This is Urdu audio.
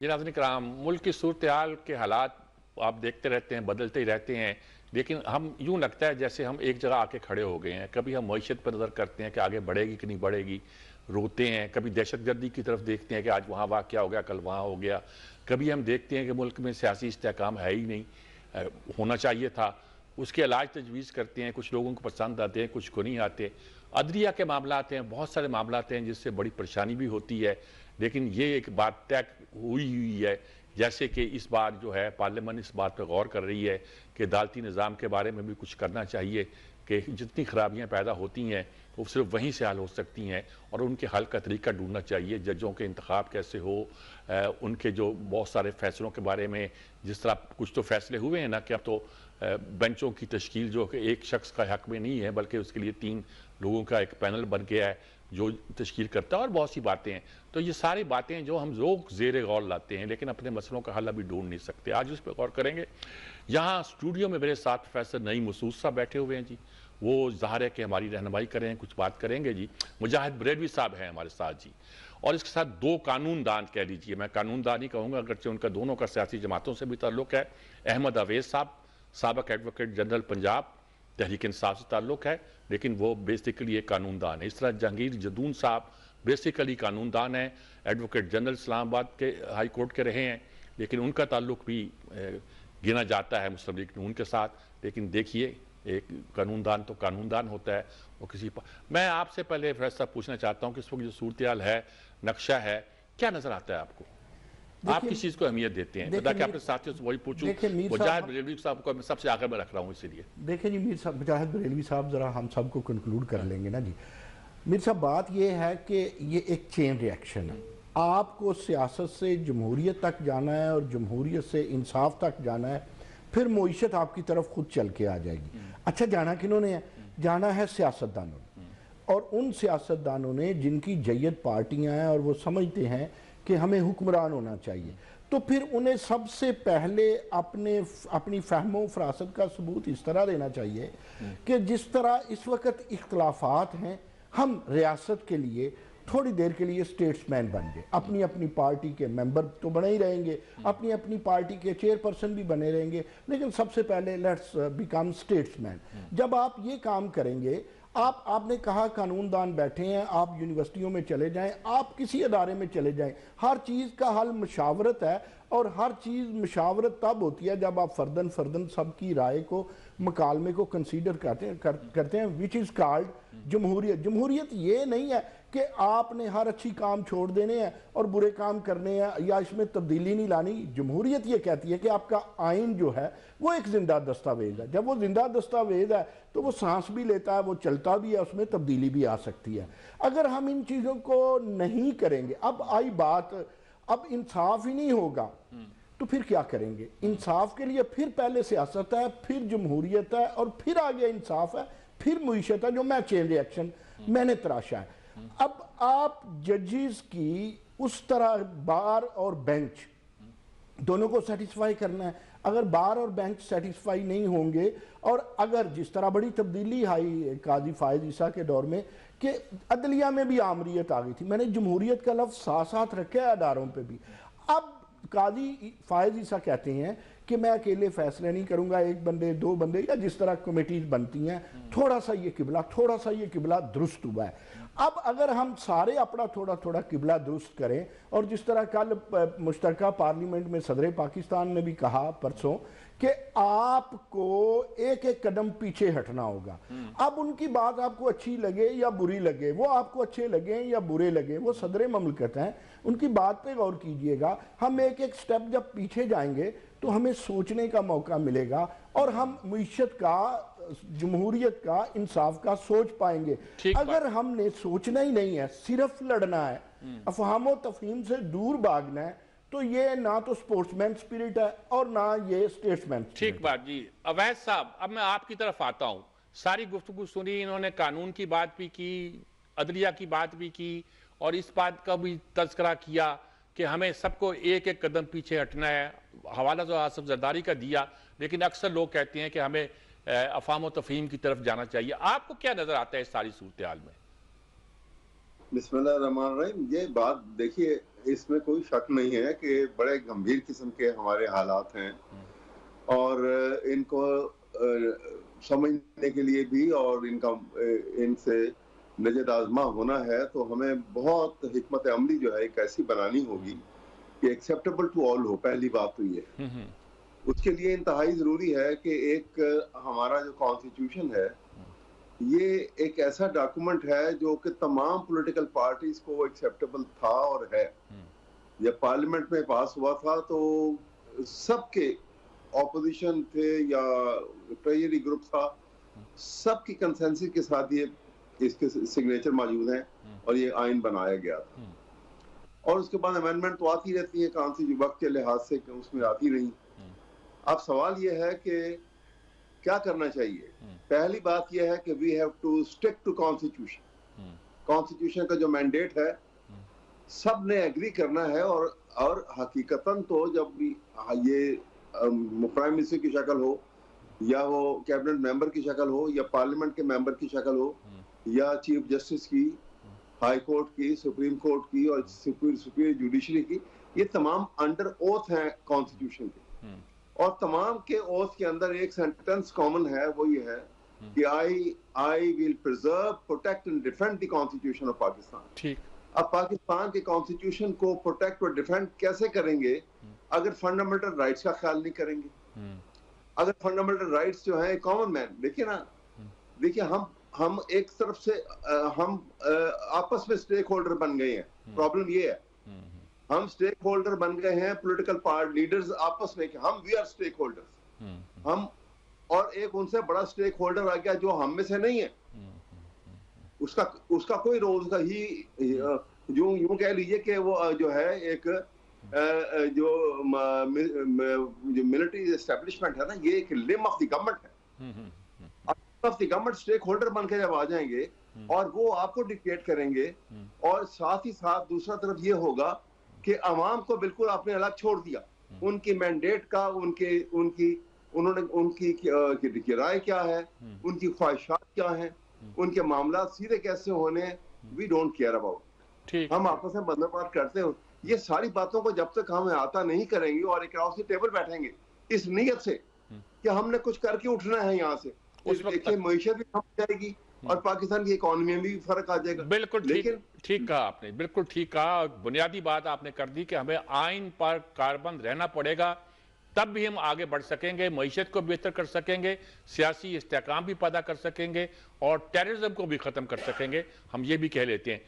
جی ناظرین کرام، ملک کی صورتحال کے حالات آپ دیکھتے رہتے ہیں، بدلتے ہی رہتے ہیں، لیکن ہم یوں لگتا ہے جیسے ہم ایک جگہ آ کے کھڑے ہو گئے ہیں۔ کبھی ہم معیشت پر نظر کرتے ہیں کہ آگے بڑھے گی کہ نہیں بڑھے گی، روتے ہیں۔ کبھی دہشت گردی کی طرف دیکھتے ہیں کہ آج وہاں واقعہ ہو گیا، کل وہاں ہو گیا۔ کبھی ہم دیکھتے ہیں کہ ملک میں سیاسی استحکام ہے ہی نہیں، ہونا چاہیے تھا۔ اس کے علاج تجویز کرتے ہیں، کچھ لوگوں کو پسند آتے ہیں، کچھ کو نہیں آتے۔ عدلیہ کے معاملات ہیں، بہت سارے معاملات ہیں جس سے بڑی پریشانی بھی ہوتی ہے، لیکن یہ ایک بات طے ہوئی ہے، جیسے کہ اس بار جو ہے پارلیمنٹ اس بات پہ غور کر رہی ہے کہ عدالتی نظام کے بارے میں بھی کچھ کرنا چاہیے، کہ جتنی خرابیاں پیدا ہوتی ہیں وہ صرف وہیں سے حل ہو سکتی ہیں، اور ان کے حل کا طریقہ ڈھونڈنا چاہیے۔ ججوں کے انتخاب کیسے ہو، ان کے جو بہت سارے فیصلوں کے بارے میں، جس طرح کچھ تو فیصلے ہوئے ہیں نا کہ اب تو بینچوں کی تشکیل جو کہ ایک شخص کا حق میں نہیں ہے بلکہ اس کے لیے 3 لوگوں کا ایک پینل بن گیا ہے جو تشکیل کرتا ہے، اور بہت سی باتیں ہیں۔ تو یہ ساری باتیں جو ہم لوگ زیر غور لاتے ہیں لیکن اپنے مسئلوں کا حل ابھی ڈھونڈ نہیں سکتے، آج اس پہ غور کریں گے۔ یہاں اسٹوڈیو میں میرے ساتھ پروفیسر نعیم مسعود صاحب بیٹھے ہوئے ہیں جی، وہ ظاہر ہے کہ ہماری رہنمائی کریں، کچھ بات کریں گے جی۔ مجاہد بریلوی صاحب ہیں ہمارے ساتھ جی، اور اس کے ساتھ 2 قانون دان کہہ لیجئے، میں قانون دان ہی کہوں گا اگرچہ ان کا دونوں کا سیاسی جماعتوں سے بھی تعلق ہے۔ احمد اویس صاحب، سابق ایڈوکیٹ جنرل پنجاب، تحریک انصاف سے تعلق ہے، لیکن وہ بیسیکلی ایک قانون دان ہے۔ اس طرح جہانگیر جدون صاحب بیسیکلی قانون دان ہیں، ایڈوکیٹ جنرل اسلام آباد کے ہائی کورٹ کے رہے ہیں، لیکن ان کا تعلق بھی گنا جاتا ہے مسلم لیگ نون کے ساتھ۔ لیکن دیکھیے، ایک قانون دان تو قانون دان ہوتا ہے، وہ کسی میں آپ سے پہلے فیصلہ پوچھنا چاہتا ہوں کہ اس وقت جو صورتحال ہے، نقشہ ہے، کیا نظر آتا ہے آپ کو؟ آپ کس چیز کو اہمیت دیتے ہیں؟ بتا کہ آپ نے ساتھیوں سے وہی پوچھوں، مجاہد بریلوی صاحب کو میں سب سے آخر میں رکھ رہا ہوں اسی لیے۔ دیکھیں جی مجاہد بریلوی صاحب، ذرا ہم سب کو کنکلوڈ کر لیں گے نا جی۔ میر صاحب بات یہ ہے کہ یہ ایک چین ریاکشن ہے، آپ کو سیاست سے جمہوریت تک جانا ہے اور جمہوریت سے انصاف تک جانا ہے، پھر معیشت آپ کی طرف خود چل کے آ جائے گی۔ اچھا، جانا کنہوں نے ہے؟ جانا ہے سیاستدانوں نے، اور ان سیاستدانوں نے جن کی جید پارٹیاں ہیں اور وہ سمجھتے ہیں کہ ہمیں حکمران ہونا چاہیے، تو پھر انہیں سب سے پہلے اپنی فہم و فراست کا ثبوت اس طرح دینا چاہیے کہ جس طرح اس وقت اختلافات ہیں، ہم ریاست کے لیے تھوڑی دیر کے لیے سٹیٹس مین بن گئے، اپنی اپنی پارٹی کے ممبر تو بنے ہی رہیں گے، اپنی اپنی پارٹی کے چیئر پرسن بھی بنے رہیں گے، لیکن سب سے پہلے لیٹس بیکم سٹیٹس مین۔ جب آپ یہ کام کریں گے، آپ نے کہا قانون دان بیٹھے ہیں، آپ یونیورسٹیوں میں چلے جائیں، آپ کسی ادارے میں چلے جائیں، ہر چیز کا حل مشاورت ہے، اور ہر چیز مشاورت تب ہوتی ہے جب آپ فردن سب کی رائے کو، مکالمے کو کنسیڈر کرتے ہیں، which is called جمہوریت۔ جمہوریت یہ نہیں ہے کہ آپ نے ہر اچھی کام چھوڑ دینے ہیں اور برے کام کرنے ہیں یا اس میں تبدیلی نہیں لانی۔ جمہوریت یہ کہتی ہے کہ آپ کا آئین جو ہے وہ ایک زندہ دستاویز ہے، جب وہ زندہ دستاویز ہے تو وہ سانس بھی لیتا ہے، وہ چلتا بھی ہے، اس میں تبدیلی بھی آ سکتی ہے۔ اگر ہم ان چیزوں کو نہیں کریں گے، اب آئی بات، اب انصاف ہی نہیں ہوگا تو پھر کیا کریں گے؟ انصاف کے لیے پھر پہلے سیاست ہے، پھر جمہوریت ہے، اور پھر آگے انصاف ہے، پھر معیشت ہے، جو میں چین ریاکشن میں نے تراشا ہے۔ اب آپ ججز کی اس طرح بار اور بینچ دونوں کو سیٹسفائی کرنا ہے۔ اگر بار اور بینچ سیٹسفائی نہیں ہوں گے، اور اگر جس طرح بڑی تبدیلی آئی قاضی فائز عیسیٰ کے دور میں کہ عدلیہ میں بھی آمریت آ گئی تھی، میں نے جمہوریت کا لفظ ساتھ رکھا ہے اداروں پہ بھی۔ اب قاضی فائز عیسیٰ کہتے ہیں کہ میں اکیلے فیصلے نہیں کروں گا، 1 بندے 2 بندے یا جس طرح کمیٹیز بنتی ہیں، تھوڑا سا یہ قبلہ درست ہوا ہے۔ اب اگر ہم سارے اپنا تھوڑا قبلہ درست کریں، اور جس طرح کل مشترکہ پارلیمنٹ میں صدر پاکستان نے بھی کہا پرسوں کہ آپ کو ایک قدم پیچھے ہٹنا ہوگا، اب ان کی بات آپ کو اچھی لگے یا بری لگے، وہ آپ کو اچھے لگیں یا برے لگیں، وہ صدر مملکت ہیں، ان کی بات پہ غور کیجئے گا۔ ہم ایک سٹیپ جب پیچھے جائیں گے تو ہمیں سوچنے کا موقع ملے گا، اور ہم معیشت کا، جمہوریت کا، انصاف کا سوچ پائیں گے۔ اگر ہم نے سوچنا ہی نہیں ہے، صرف لڑنا ہے، افہام و تفہیم سے دور بھاگنا ہے، تو یہ نہ تو سپورٹس مین سپیرٹ ہے اور نہ یہ سٹیٹس مین سپیرٹ ہے۔ ٹھیک بات جی۔ اویس صاحب، اب میں آپ کی طرف آتا ہوں۔ ساری گفتگو سنی، انہوں نے قانون کی بات بھی کی، عدلیہ کی بات بھی کی، اور اس بات کا بھی تذکرہ کیا کہ ہمیں سب کو ایک قدم پیچھے ہٹنا ہے۔ حوالہ تو آصف زرداری کا دیا، لیکن اکثر لوگ کہتے ہیں کہ ہمیں افہام و تفہیم کی طرف جانا چاہیے۔ آپ کو کیا نظر آتا ہے اس ساری صورتحال میں؟ بسم اللہ الرحمن الرحیم. یہ بات دیکھیے اس میں کوئی شک نہیں ہے کہ بڑے گمبھیر قسم کے ہمارے حالات ہیں اور ان کو سمجھنے کے لیے بھی اور ان سے نجات آزما ہونا ہے تو ہمیں بہت حکمت عملی جو ہے ایک ایسی بنانی ہوگی کہ ایکسیپٹیبل ٹو آل ہو. پہلی بات تو یہ اس کے لیے انتہائی ضروری ہے کہ ایک ہمارا جو کانسٹیٹیوشن ہے یہ ایک ایسا ڈاکومنٹ ہے جو کہ تمام پولیٹیکل پارٹیز کو ایکسیپٹیبل تھا اور ہے. جب پارلیمنٹ میں پاس ہوا تھا تو سب کے اپوزیشن تھے یا ٹریجری گروپ تھا, سب کی کنسنسس کے ساتھ یہ اس کے سگنیچر موجود ہیں اور یہ آئین بنایا گیا تھا. اور اس کے بعد امینڈمنٹ تو آتی رہتی ہے کانسی وقت کے لحاظ سے کہ اس میں آتی رہی. اب سوال یہ ہے کہ کیا کرنا چاہیے. پہلی بات یہ ہے کہ we have to stick to constitution. Constitution کا جو مینڈیٹ ہے سب نے ایگری کرنا ہے اور حقیقتاً تو جب بھی یہ پرائم منسٹر کی شکل ہو یا وہ کیبنٹ ممبر کی شکل ہو یا پارلیمنٹ کے ممبر کی شکل ہو یا چیف جسٹس کی, ہائی کورٹ کی, سپریم کورٹ کی اور سپیریئر جوڈیشری کی, یہ تمام انڈر اوتھ ہیں کانسٹیٹیوشن کے. اور تمام کے اوتھ کے اندر ایک سینٹنس کامن ہے, وہ یہ ہے کہ I will preserve, protect and defend the constitution of Pakistan. ٹھیک. اب پاکستان کے کانسٹیٹیوشن کو پروٹیکٹ اور ڈیفینڈ کیسے کریں گے اگر فنڈامنٹل رائٹس کا خیال نہیں کریں گے؟ اگر فنڈامنٹل رائٹس جو ہیں کامن مین, دیکھیے ہم ایک طرف سے ہم آپس میں سٹیک ہولڈر بن گئے ہیں. پرابلم یہ ہے ہم سٹیک ہولڈر بن گئے ہیں پولیٹیکل پارٹی لیڈرز آپس میں کہ ہم وی آر سٹیک ہولڈرز, ہم اور ایک ان سے بڑا سٹیک ہولڈر آ گیا جو ہم میں سے نہیں ہے. اس کا کوئی رول کا ہی یوں کہہ لیجئے کہ وہ جو ہے ایک جو ملٹری اسٹیبلشمنٹ ہے نا, یہ ایک لم آف دی گورنمنٹ ہے. Of the government stakeholder بن کے جب آ جائیں گے اور وہ آپ کو ڈکٹیٹ کریں گے اور ساتھ ہی ساتھ دوسرا طرف یہ ہوگا کہ عوام کو بالکل آپ نے الگ چھوڑ دیا. ان کی مینڈیٹ کا انہوں نے ان کی رائے کیا ہے, ان کی خواہشات کیا ہیں, ان کے معاملات سیدھے کیسے ہونے ہیں, وی ڈونٹ کیئر اباؤٹ. ہم آپس میں بدل بات کرتے ہیں. یہ ساری باتوں کو جب تک ہم احاطہ نہیں کریں گے اور ایک اراؤسی ٹیبل بیٹھیں گے اس نیت سے کہ ہم نے کچھ کر کے اٹھنا ہے یہاں سے, دیکھیے معیشت بھی کم جائے گی اور پاکستان کی اکانومی میں بھی فرق آ جائے گا. بالکل ٹھیک کہا آپ نے, بالکل ٹھیک کہا. بنیادی بات آپ نے کر دی کہ ہمیں آئین پر کاربند رہنا پڑے گا, تب بھی ہم آگے بڑھ سکیں گے, معیشت کو بہتر کر سکیں گے, سیاسی استحکام بھی پیدا کر سکیں گے اور ٹیررزم کو بھی ختم کر سکیں گے. ہم یہ بھی کہہ لیتے ہیں